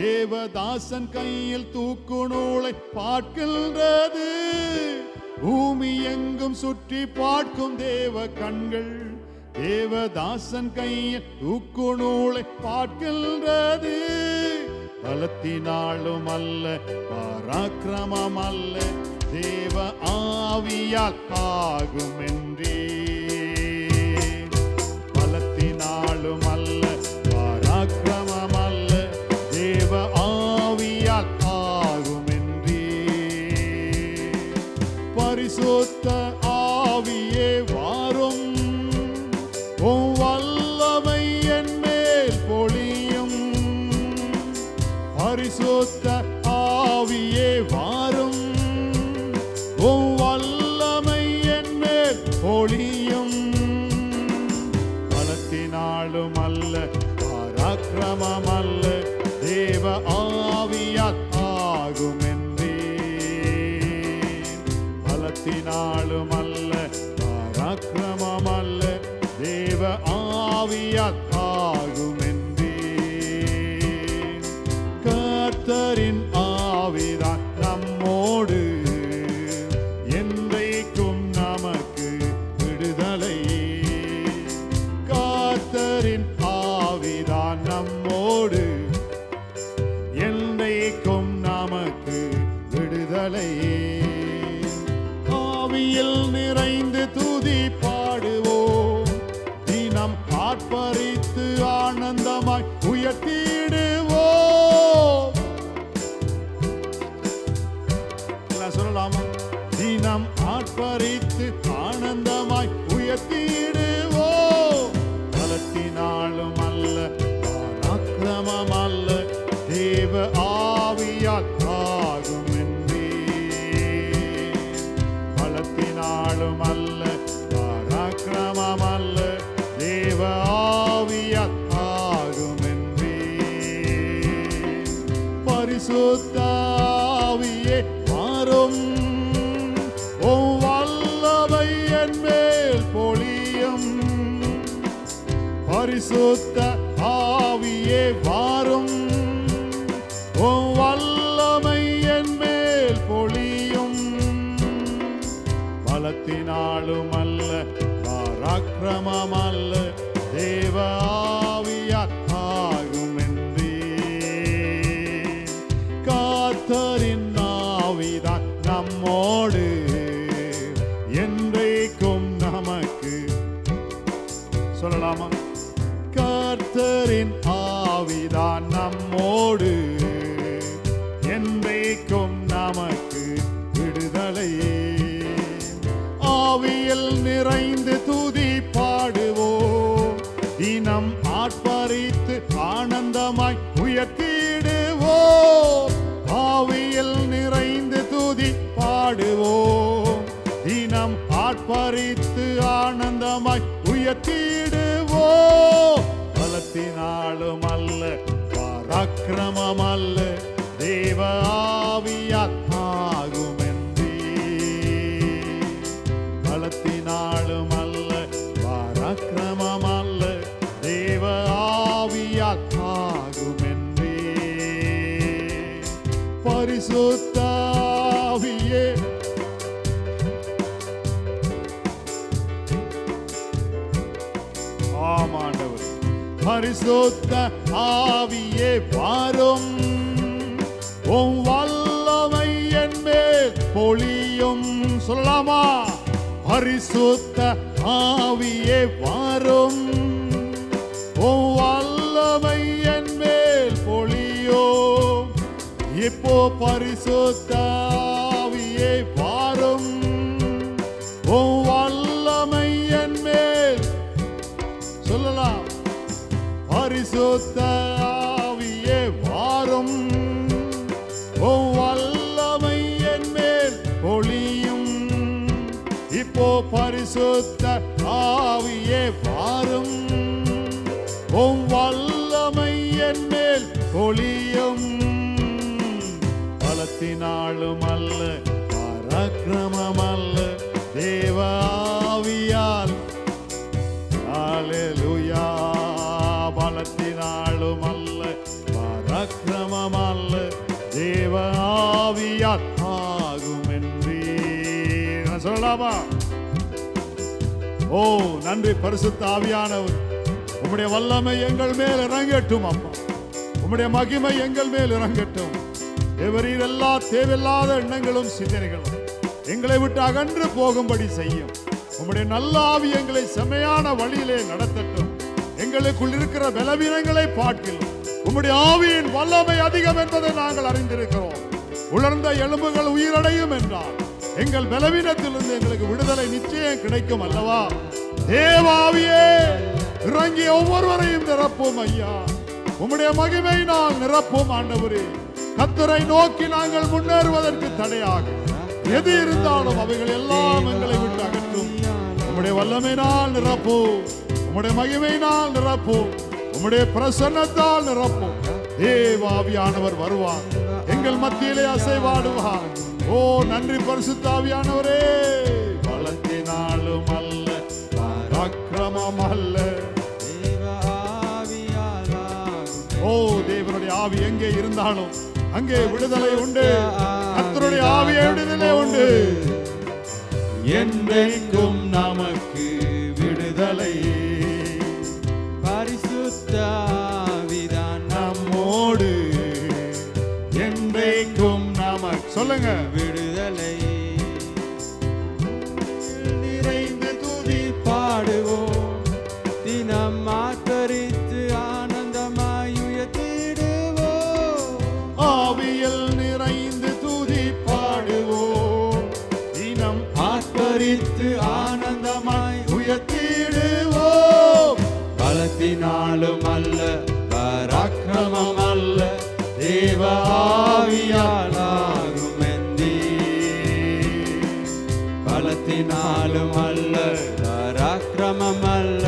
தேவதாசன் கையில் தூக்கு நூலை பார்க்கின்றது. பூமி எங்கும் சுற்றி பார்க்கும் தேவ கண்கள் தேவதாசன் கையில் தூக்கு நூலை பார்க்கின்றது. பலத்தினாலும் அல்ல, பராக்கிரமம் அல்ல, தேவ ஆவியால் ஆகும் என்றே. பலத்தினாலும் அல்ல, பராக்கிரமம் அல்ல, தேவ ஆவியால் ஆகும் என்றே. பரிசுத்த ஆவியே வாரும், உம் வல்லமை என் மேல் பொழியும். பரிசுத்த ஆவியே வாரும், உம் வல்லமை என் மேல் பொழியும். பலத்தினாலும் அல்ல, பராக்கிரமம் அல்ல, தேவ ஆவியால் ஆகும் என்றே. பலத்தினாலும் அல்ல, பராக்கிரமம் அல்ல, தேவ ஆவியால் ஆகும் என்றே. கர்த்தரின் ஆவிதான் நம்மோடு, என்றைக்கும் நமக்கு விடுதலை. கர்த்தரின் ஆவிதான் நம்மோடு, என்றைக்கும் நமக்கு விடுதலை. ஆவியில் நிறைந்து துதி பாடுவோம், தினம் ஆர்ப்பரித்து ஆனந்தமாய் உயர்த்திடுவோம். சொல்லலாமா? தினம் ஆர்ப்பரித்து ஆனந்தமாய் உயர்த்திடுவோம். பலத்தினாலும் அல்ல, பராக்கிரமம் அல்ல, தேவ ஆவியால் ஆகும் என்றே. பலத்தினாலும் அல்ல, பராக்கிரமம் அல்ல, தேவ ஆவியால் ஆகும் என்றே. பரிசுத்த ஆவியே வாரும், உம் வல்லமை என் மேல் பொழியும். பரிசுத்த ஆவியே வாரும், உம் வல்லமை என் மேல் பொழியும். பலத்தினாலும் அல்ல, பராக்கிரமம் அல்ல, தேவ ஆவியால் ஆகும் என்றே. கர்த்தரின் ஆவிதான் நம்மோடு, என்றைக்கும் நமக்கு. சொல்லலாமா? கர்த்தரின் ஆவிதான் நம்மோடு, என்றைக்கும் நமக்கு விடுதலை. ஆவியில் நிறைந்து துதி பாடுவோம், தினம் ஆர்ப்பரித்து ஆனந்தமாய் உயர்த்திடுவோம். ஆவியில் நிறைந்து துதி பாடுவோம், தினம் ஆர்ப்பரித்து ஆனந்தமாய் உயர்த்திடுவோம். பலத்தினாலும் அல்ல, பராக்கிரமம் அல்ல, தேவ ஆவியால் ஆகும் என்றே. பலத்தினாலும் அல்ல, பராக்கிரமம் அல்ல, தேவ ஆவியால் ஆகும் என்றே. பரிசுத்த ஆவியே ஆமாண்டவர். பரிசுத்த ஆவியே வாரும், உம் வல்லமை என் மேல் பொழியும். சொல்லலாமா? பரிசுத்த ஆவியே வாரும், உம் வல்லமை என் மேல் பொழியும். இப்போ பரிசுத்த ஆவியே வாரும், உம் வல்லமை என் மேல். சொல்லலாம். பரிசுத்த ஆவியே வாரும், உம் வல்லமை என் மேல் பொழியும். இப்போ பரிசுத்த ஆவியே வாரும், உம் வல்லமை என் மேல் பொழியும். பலத்தினாலும் அல்ல, பராக்கிரமம் அல்ல, தேவ ஆவியால். ஹல்லேலூயா. பலத்தினாலும் அல்ல, பராக்கிரமம் அல்ல தேவ ஆவியால் ஆகும் என்றீர். சொல்லலாமா? ஓ நன்றி பரிசுத்த ஆவியானவர், உம்முடைய வல்லமை எங்கள் மேல் இறங்கட்டும் அப்பா. உம்முடைய மகிமை எங்கள் மேல் இறங்கட்டும். தேவரீர் எல்லா தேவையில்லாத எண்ணங்களும் சிந்தனைகளும் எங்களை விட்டு அகன்று போகும்படி செய்யும். உம்முடைய நல்ல ஆவி எங்களை செம்மையான வழியிலே நடத்தட்டும். எங்களுக்குள் இருக்கிற பலவீனங்களை பார்க்கிறோம். உம்முடைய ஆவியின் வல்லமை அதிகம் என்பதை நாங்கள் அறிந்திருக்கிறோம். உலர்ந்த எலும்புகள் உயிரடையும் என்றால் எங்கள் பலவீனத்திலிருந்து எங்களுக்கு விடுதலை நிச்சயம் கிடைக்கும் அல்லவா? தேவாவியே இறங்கி ஒவ்வொருவரையும் நிரப்பும் ஐயா. உம்முடைய மகிமையினால் நிரப்பும் ஆண்டவரே. கர்த்தரை நோக்கி நாங்கள் முன்னேறுவதற்கு தடையாக எது இருந்தாலும் அவைகள் எல்லாம் எங்களை விட்டு அகற்றும். உம்முடைய வல்லமையினால் நிரப்பும், உம்முடைய மகிமையினால் நிரப்பும், உம்முடைய பிரசன்னத்தால் நிரப்பும். தேவாவியானவர் வருவார், எங்கள் மத்தியிலே அசைவாடுவார். ஓ நன்றி பரிசுத்த ஆவியானவரே. பலத்தினாலும் அல்ல பராக்கிரமம் அல்ல. ஓ தேவனுடைய ஆவி எங்கே இருந்தாலும் அங்கே விடுதலை உண்டு. கர்த்தருடைய ஆவியே விடுதலை உண்டு. என்றைக்கும் நமக்கு விடுதலை. பரிசுத்த ஆவிதான் நம்மோடு என்றைக்கும் நமக்கு. சொல்லுங்க, விடுதலை. நிறைந்து துதி பாடுவோம், தினம் ஆத்தரித்து ஆனந்தமாய் உயர்த்திடுவோம். ஆவியில் நிறைந்து துதி பாடுவோம், தினம் ஆத்தரித்து ஆனந்தமாய் உயர்த்திடுவோம். பலத்தினாலும் அல்ல பராக்கிரமம் அல்ல தேவ ஆவியால் ஆகும் என்றீர். பலத்தினாலும் அல்ல பராக்கிரமம் அல்ல